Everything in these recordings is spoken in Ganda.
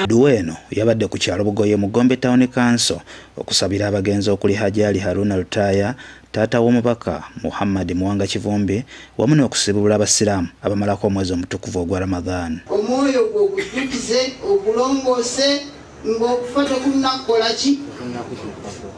Edduwa eno yabadde ku kyalo Bugoye mu Gombe Town Council okusabira abagenzi okuli Hajji Ali Haruna Lutaya, taata w'omubaka Muhammad Muwanga Kivumbi, wamu n'okusibula abasiraamu abamalako omwezi omutukuvu ogwa Ramadan. Omwoyo gwo gujjukize ogulongoose ng'okufa tekunnakola ki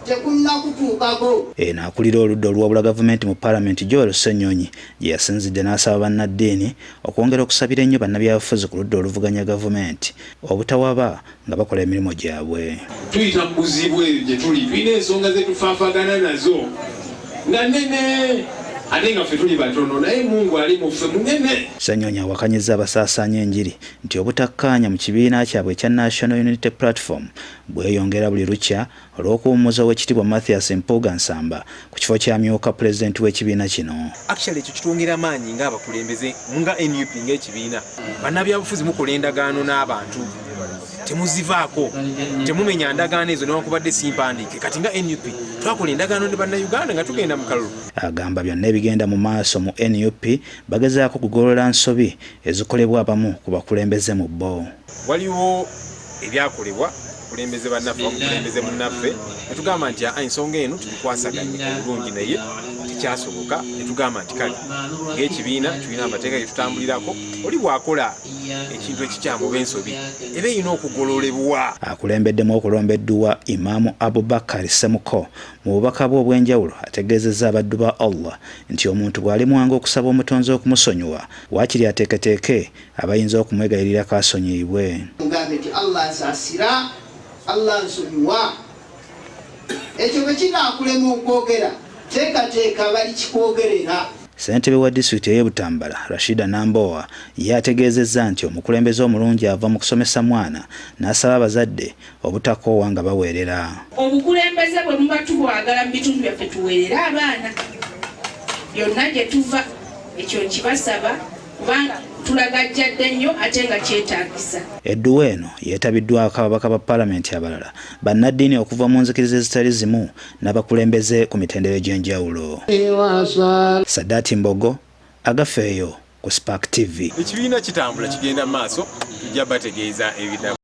tekunnakutuukako. Eno akulira oludda oluwabula gavumenti mu Parliament Joel Ssenyonyi gye yasinzidde n'asaba bannaddiini okwongera okusabira ennyo bannabyabufuzi ku ludda oluvuganya gavumenti obutawaba nga bakola emirimu gyabwe. Tuyita mu buzibu ebyo gye tuli, tulina ensonga ze tufaafagana nazo nga nnene ate nga ffe tuli batono naye Mungu ali mu ffe munene. Ssenyonyi awakanyizza abasaasaanya enjiri nti obutakkaanya mu kibiina kyabwe ekya National Unity Platform bweyongera buli lukya olw'okuwummuza ow'ekitiibwa Mathias Mpuuga Nsamba ku kifo ky'amyuka pulezidenti w'ekibiina kino. Actually ekyo kitwongera amaanyi ng'abakulembeze nga NUP ng'ekibiina. Bannabyabufuzi mukola endagaano n'abantu, temuzivaako, temumenya ndagaano ezo newankubadde simpandiike. Kati nga NUP twakola endagaano ne bannayuganda nga tugenda mu kalulu. Agamba byonna ebigenda mu maaso mu NUP bagezaako kugolola nsobi ezikolebwa abamu ku bakulembeze mu bo. Waliwo ebyakolebwa kulembeze bannaffe bamukulembeze munnaffe ne tugamba nti ensonga eno tukwasaganye obulungi naye tekyasoboka, ne tugamba nti kale ng'ekibiina tulina amateeka ge tutambulirako, oli bw'akola ekintu ekikyamu oba ensobi eba erina okugololebwa. Akulembeddemu okulombeddwa Imaamu Abubakar Semuko mu bubaka bwe obw'enjawulo ategeezezza abaddu ba Allah nti omuntu bw'ali mwangu okusaba omutonzi okumusonyiwa waakiri ateeketeeke abayinza okumwegayirira kaasonyiyibwe. Mugambe nti Allah asaasira, Allah nsonyiwa. Ekyo bwe kinaakulema okwogera teekateeka bali kikwogerera. Ssentebe wa disitulikiti ey'e Butambala Rashida Nambowa ye ategeezezza nti omukulembeze omulungi ava mu kusomesa mwana n'asaba abazadde obutakoowa nga baweerera. Obukulembeze bwe muba tubwagala mu bitundu byaffe tuweerera abaana byonna gye tuva, ekyo nkibasaba kubanga tulagajjadde nnyo ate nga kyetaagisa. Edduwa eno yeetabiddwako ababaka ba Paalamenti abalala, bannaddiini okuva mu nzikiriza ezitali zimu n'abakulembeze ku mitendera egy'enjawulo. Sadaati Mbogo, Agafeeyo ku Spark TV. Ekibiina kitambula kigenda mu maaso, tujja bategeeza ebirala.